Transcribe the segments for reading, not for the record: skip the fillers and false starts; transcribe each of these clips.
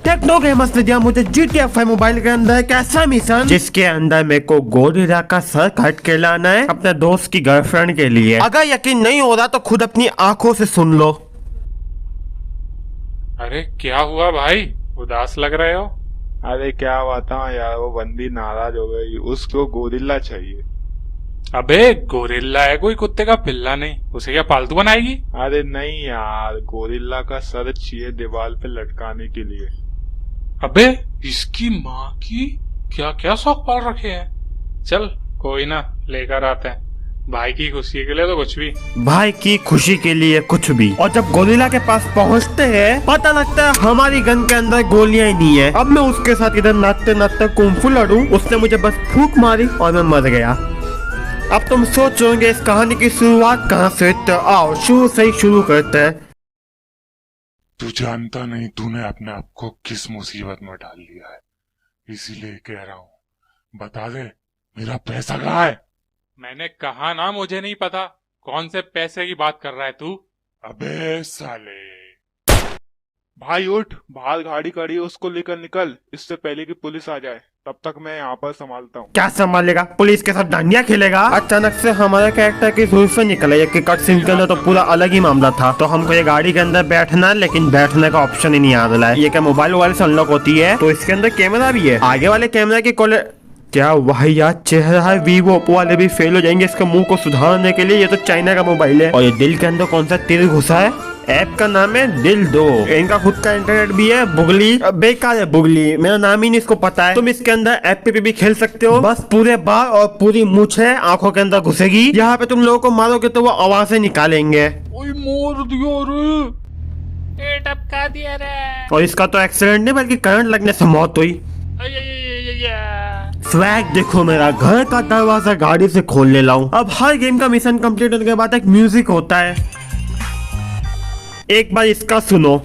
Techno gamers ने दिया मुझे GTA 5 मोबाइल के अंदर एक ऐसा मिशन जिसके अंदर मेरे को गोरिल्ला का सर काट के लाना है अपने दोस्त की गर्लफ्रेंड के लिए। अगर यकीन नहीं हो रहा तो खुद अपनी आंखों से सुन लो। अरे क्या हुआ भाई, उदास लग रहे हो? अरे क्या बताऊं यार, वो बंदी नाराज हो गई, उसको गोरिल्ला चाहिए। अबे गोरिल्ला है, कोई कुत्ते का पिल्ला नहीं, उसे क्या पालतू बनाएगी? अरे नहीं यार, गोरिल्ला का सर चाहिए दीवार पे लटकाने के लिए। अबे इसकी माँ की क्या क्या शौक पाल रखे हैं। चल कोई ना, लेकर आते हैं। भाई की खुशी के लिए तो कुछ भी। भाई की खुशी के लिए कुछ भी। और जब गोरिल्ला के पास पहुंचते हैं पता लगता है हमारी गन के अंदर गोलियां ही नहीं है। अब मैं उसके साथ इधर नाचते नाचते कुंफू लड़ूं, उसने मुझे बस फूंक मारी और मैं मर गया। अब तुम सोचोगे इस कहानी की शुरुआत कहाँ से, तो आओ शुरू से ही शुरू करते हैं। तू जानता नहीं तूने अपने आप को किस मुसीबत में डाल लिया है, इसीलिए कह रहा हूँ, बता दे मेरा पैसा कहाँ है। मैंने कहा ना मुझे नहीं पता। कौन से पैसे की बात कर रहा है तू? अबे साले, भाई उठ, बाहर गाड़ी खड़ी है, उसको लेकर निकल, इससे पहले कि पुलिस आ जाए। तब तक मैं यहाँ पर संभालता हूँ। क्या संभालेगा? पुलिस के साथ डांडिया खेलेगा? अचानक से हमारे कैरेक्टर की सुर से निकले ये कि कट सीन के अंदर तो पूरा अलग ही मामला था। तो हमको ये गाड़ी के अंदर बैठना है, लेकिन बैठने का ऑप्शन ही नहीं आ रहा है। ये क्या मोबाइल से अनलॉक होती है? तो इसके अंदर कैमरा भी है। आगे वाले कैमरा की क्या वाहियात चेहरा है। वीवो ओप्पो वाले भी फेल हो जाएंगे इसके मुंह को सुधारने के लिए। ये तो चाइना का मोबाइल है। और ये दिल के अंदर कौन सा तीर घुसा है? ऐप का नाम है दिल 2। इनका खुद का इंटरनेट भी है। बुगली बेकार है, बुगली मेरा नाम ही नहीं इसको पता है। तुम इसके अंदर ऐप पे भी खेल सकते हो। बस पूरे बाल और पूरी मूछ है आंखों के अंदर घुसेगी। यहाँ पे तुम लोगों को मारोगे तो वो आवाजें निकालेंगे। मोर दिया रे, टपका दिया रे। और इसका तो एक्सीडेंट नहीं बल्कि करंट लगने से मौत हुई। स्वैग देखो, मेरा घर का दरवाजा गाड़ी से खोल ले लाऊं। अब हर गेम का मिशन कंप्लीट होने के बाद एक म्यूजिक होता है, एक बार इसका सुनो।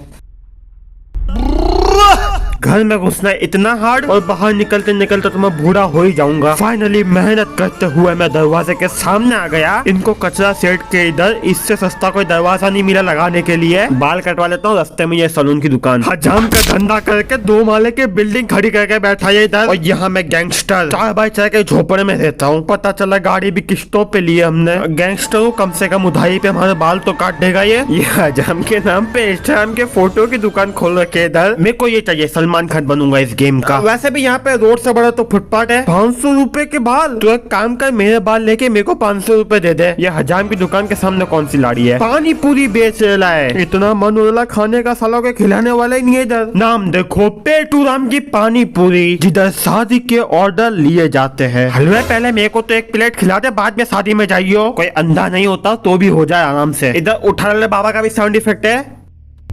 घर में घुसना इतना हार्ड और बाहर निकलते निकलते तो मैं बूढ़ा हो ही जाऊंगा। फाइनली मेहनत करते हुए मैं दरवाजे के सामने आ गया। इनको कचरा सेट के इधर, इससे सस्ता कोई दरवाजा नहीं मिला लगाने के लिए। बाल कटवा लेता हूँ रास्ते में। ये सलून की दुकान, हजाम का धंधा करके 2 माले की बिल्डिंग खड़ी करके बैठा है इधर। और यहाँ मैं गैंगस्टर 4x4 के झोपड़े में रहता हूँ। पता चला गाड़ी भी किस्तों पे लिए हमने। गैंगस्टर हूँ, कम से कम उधारी पे हमारे बाल तो काट देगा ये हजाम के नाम पे इंस्टाग्राम के फोटो की दुकान खोल रखे इधर। मेरे को ये चाहिए, सलमान खान बनूंगा इस गेम का। वैसे भी यहाँ पे रोड से बड़ा तो फुटपाथ है। 500 रुपए के बाल, तो एक काम कर मेरे बाल लेके मेरे को 500 रुपए दे दे। ये हजाम की दुकान के सामने कौन सी लाड़ी है? पानी पूरी बेच रहा है। इतना मन हो रहा खाने का, सालों के खिलाने वाला ही नहीं है इधर। नाम देखो, पेटू राम की पानी पूरी, जिधर शादी के ऑर्डर लिए जाते हैं। हलवे पहले मेरे को तो एक प्लेट खिला दे, बाद में शादी में जाइयो। कोई अंधा नहीं होता तो भी हो जाए आराम से। इधर उठा ले बाबा का भी साउंड इफेक्ट है।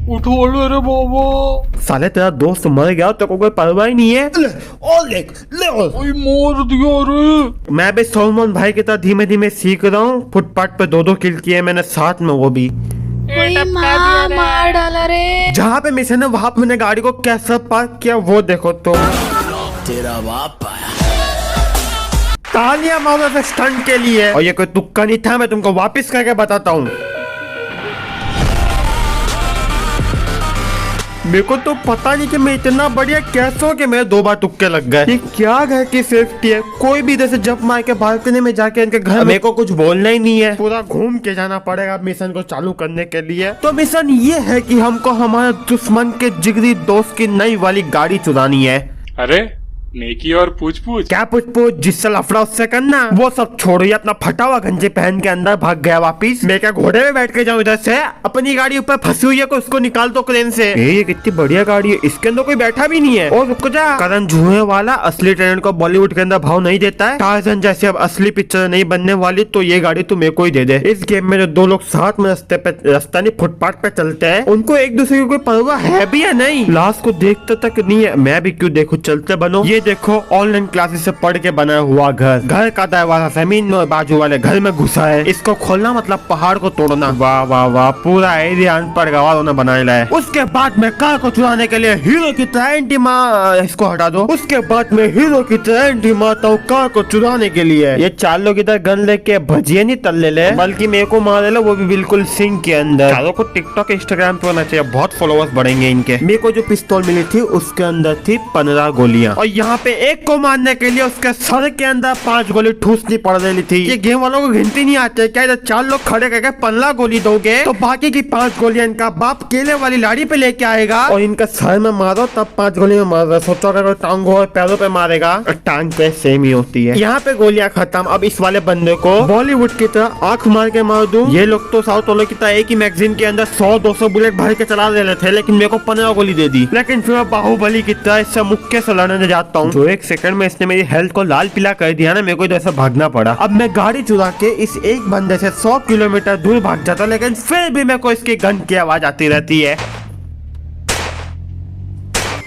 उठो रे बाबा। साले तेरा दोस्त मर गया तो कोई परवाह ही नहीं है। मोर दिया रे। मैं भी सलमान भाई की तरह धीमे धीमे सीख रहा हूँ। फुटपाथ पे 2-2 किल किए मैंने साथ में, वो भी मार डाला रे। जहाँ पे मिशन है वहाँ पे मैंने गाड़ी को कैसे पार्क किया वो देखो। तो तेरा बाप आया। तालियां मारो से स्टंट के लिए। और ये कोई तुक्का नहीं था, मैं तुमको वापस करके बताता हूँ। मेरे को तो पता नहीं कि मैं इतना बढ़िया कैसे हूँ कि मेरे 2 बार तुक्के लग गए। ये क्या घर की सेफ्टी है? कोई भी इधर से जंप मार के बालकनी में जाके इनके घर, मेरे को कुछ बोलना ही नहीं है। पूरा घूम के जाना पड़ेगा मिशन को चालू करने के लिए। तो मिशन ये है कि हमको हमारे दुश्मन के जिगरी दोस्त की नई वाली गाड़ी चुरानी है। अरे नेकी और पूछ पूछ। क्या पूछ पूछ? जिससे लफड़ा उससे करना। वो सब छोड़ो, ये अपना फटा हुआ गंजी पहन के अंदर भाग गया वापिस। मैं क्या घोड़े में बैठ के जाऊँ इधर से? अपनी गाड़ी ऊपर फंसी हुई है, को उसको निकाल दो क्रेन से। ये कितनी बढ़िया गाड़ी है, इसके अंदर कोई बैठा भी नहीं है। और रुक जा, करण जुए वाला असली टैलेंट को बॉलीवुड के अंदर भाव नहीं देता है। टार्जन जैसे अब असली पिक्चर नहीं बनने वाली तो ये गाड़ी तू मेरे को ही दे दे। इस गेम में जो 2 लोग साथ में रास्ता नहीं फुटपाथ पे चलते हैं, उनको एक दूसरे की कोई परवाह है भी या नहीं? लास्ट को देखते तक नहीं है। मैं भी क्यों देखूं, चलते बनो। ये ये देखो ऑनलाइन क्लासेस से पढ़ के बना हुआ घर। घर का दरवाजा जमीन में और बाजू वाले घर में घुसा है। इसको खोलना मतलब पहाड़ को तोड़ना। वाह वाह वाह, पूरा एरिया अनपढ़ गवार ने बनाया है। उसके बाद में कार को चुराने के लिए हीरो की तरह एंटी मार, इसको हटा दो। उसके बाद में हीरो की तरह एंटी मारता हूँ कार को चुराने के लिए। ये चार लोग इधर गन लेके भजिए नहीं तल ले, बल्कि मेरे को मार ले, वो भी बिल्कुल सिंक के अंदर। चारों को टिकटॉक इंस्टाग्राम पे होना चाहिए, बहुत फॉलोअर्स बढ़ेंगे इनके। मेरे को जो पिस्तौल मिली थी उसके अंदर थी 15 गोलियां, और यहाँ पे एक को मारने के लिए उसके सर के अंदर 5 गोली ठूसनी पड़ रही थी। ये गेम वालों को गिनती नहीं आती क्या? इधर 4 लोग खड़े करके 15 गोली दोगे तो बाकी की 5 गोलियां इनका बाप केले वाली लाड़ी पे लेके आएगा और इनका सर में मारो तब 5 गोली में मारो। सोचो अगर टांगों और पैरों पे मारेगा, टांग पे सेम ही होती है। यहाँ पे गोलियां खत्म। अब इस वाले बंदे को बॉलीवुड की तरह आंख मार के मार दूं। ये लोग तो साउथ वालों की तरह एक ही मैगजीन के अंदर 100-200 बुलेट भर के चला रहे थे, लेकिन मेरे को 15 गोली दे दी। लेकिन फिर मैं बाहुबली की तरह इससे मुक्के से लड़ने जाता हूँ। जो एक सेकंड में इसने मेरी हेल्थ को लाल पीला कर दिया ना, मेरे को इधर से भागना पड़ा। अब मैं गाड़ी चुरा के इस एक बंदे से 100 किलोमीटर दूर भाग जाता, लेकिन फिर भी मेरे को इसकी गन की आवाज आती रहती है।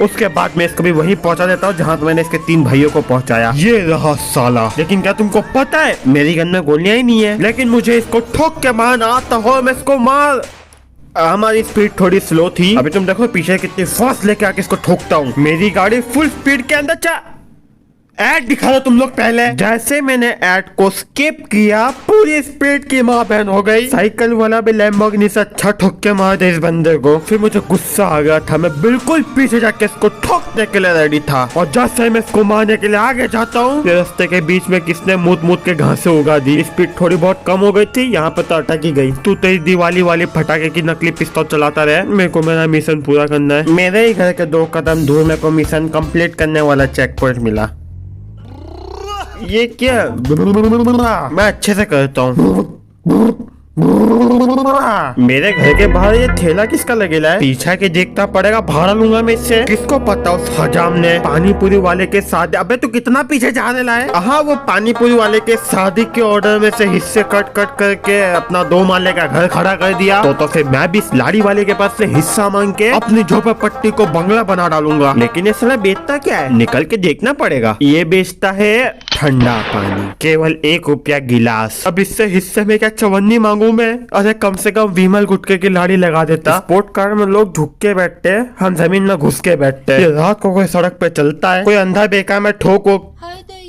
उसके बाद मैं इसको भी वहीं पहुंचा देता हूँ जहाँ मैंने इसके 3 भाइयों को पहुंचाया। ये रहा साला। लेकिन क्या तुमको पता है मेरी गन में गोलियां ही नहीं है, लेकिन मुझे इसको ठोक के मारना आता हो। मैं इसको मार। हमारी स्पीड थोड़ी स्लो थी। अभी तुम देखो पीछे कितनी फास्ट लेके आके इसको ठोकता हूँ। मेरी गाड़ी फुल स्पीड के अंदर ऐड दिखा दो तुम लोग पहले। जैसे मैंने ऐड को स्किप किया, पूरी स्पीड की माँ बहन हो गई। साइकिल वाला भी लैम्बोर्गिनी से अच्छा ठोक के मार दे इस बंदे को। फिर मुझे गुस्सा आ गया था, मैं बिल्कुल पीछे जाके इसको ठोकने के लिए रेडी था। और जैसे मैं इसको मारने के लिए आगे जाता हूँ, रास्ते के बीच में किसने मूत के घासे उगा दी। स्पीड थोड़ी बहुत कम हो गई थी, यहाँ पर तो अटक ही गई। तू तेरी दिवाली वाली फटाके की नकली पिस्तौल चलाता रहे, मेरे को मेरा मिशन पूरा करना है। मेरे ही घर के 2 कदम दूर मेरे को मिशन कंप्लीट करने वाला चेक पॉइंट मिला। ये क्या? मैं अच्छे से करता हूँ। मेरे घर के बाहर ये ठेला किसका लगेला है? पीछा के देखना पड़ेगा, भाड़ा लूंगा मैं इससे। किसको पता उस हजाम ने पानी पूरी वाले के शादी। अबे तू कितना पीछे जाने लाए? हाँ, वो पानी पूरी वाले के शादी के ऑर्डर में से हिस्से कट करके अपना 2 माले का घर खड़ा कर दिया। तो फिर मैं भी इस लाड़ी वाले के पास से हिस्सा मांग के अपनी झोपड़पट्टी को बंगला बना डालूंगा। लेकिन ये साला बेचता क्या है? निकल के देखना पड़ेगा। ये बेचता है ठंडा पानी, केवल 1 रुपया गिलास। अब इससे हिस्से में क्या चवन्नी मांगू मैं? अरे कम से कम विमल गुटके की लाड़ी लगा देता। स्पोर्ट कार में लोग झुक के बैठते, हम जमीन में घुस के बैठते। रात को कोई सड़क पे चलता है, कोई अंधा बेकार में ठोको। हाय दैया।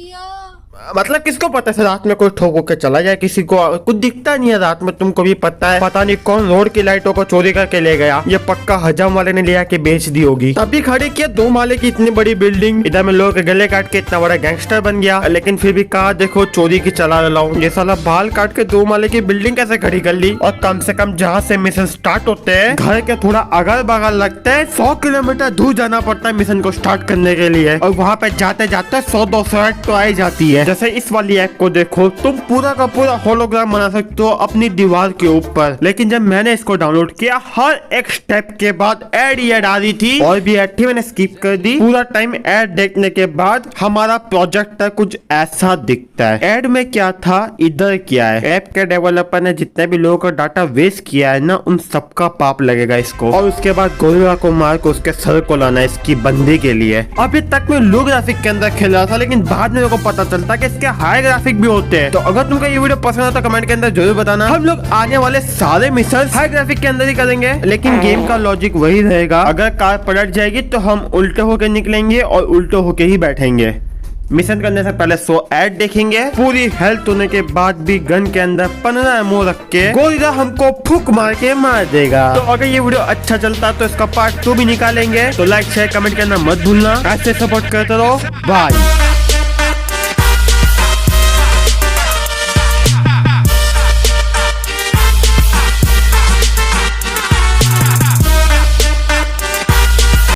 मतलब किसको पता है रात में कोई ठोक के चला जाए? किसी को कुछ दिखता नहीं है रात में, तुमको भी पता है। पता नहीं कौन रोड की लाइटों को चोरी करके ले गया। ये पक्का हजम वाले ने लिया के बेच दी होगी, तभी खड़ी किया 2 माले की इतनी बड़ी बिल्डिंग। इधर में लोगों के गले काट के इतना बड़ा गैंगस्टर बन गया, लेकिन फिर भी कहा देखो चोरी की चला रहा हूँ। ये साला बाल काट के 2 माले की बिल्डिंग कैसे खड़ी कर ली? और कम से कम जहाँ से मिशन स्टार्ट होते हैं घर के थोड़ा अगल बगल लगते है 100 किलोमीटर दूर जाना पड़ता है मिशन को स्टार्ट करने के लिए। और वहाँ पे जाते जाते 100-200 ऐड तो आई जाती है। जैसे इस वाली ऐप को देखो, तुम पूरा का पूरा होलोग्राम बना सकते हो अपनी दीवार के ऊपर। लेकिन जब मैंने इसको डाउनलोड किया, हर एक स्टेप के बाद ऐड आ रही थी। और भी ऐड थी, मैंने स्किप कर दी। पूरा टाइम ऐड देखने के बाद हमारा प्रोजेक्ट कुछ ऐसा दिखता है। ऐड में क्या था, इधर क्या है। ऐप के डेवलपर ने जितने भी लोगों का डाटा वेस्ट किया है ना, उन सबका पाप लगेगा इसको। और उसके बाद गोरिल्ला को मार के उसके सर को लाना है इसकी बंदी के लिए। अभी तक मैं लो ग्राफिक के अंदर खेल रहा था, लेकिन बाद में मेरे को पता चलता कि इसके हाई ग्राफिक भी होते हैं। तो अगर तुमको ये वीडियो पसंद है तो कमेंट के अंदर जरूर बताना। हम लोग आने वाले सारे मिशन हाई ग्राफिक के अंदर ही करेंगे, लेकिन गेम का लॉजिक वही रहेगा। अगर कार पलट जाएगी तो हम उल्टे होके निकलेंगे और उल्टे होके ही बैठेंगे। मिशन करने से पहले 100 ऐड देखेंगे। पूरी हेल्थ होने के बाद भी गन के अंदर 15 एमओ रख के गोरिल्ला हमको फूक मार के मार देगा। तो अगर ये वीडियो अच्छा चलता है तो इसका पार्ट 2 भी निकालेंगे। तो लाइक शेयर कमेंट करना मत भूलना। ऐसे सपोर्ट करते रहो। बाय।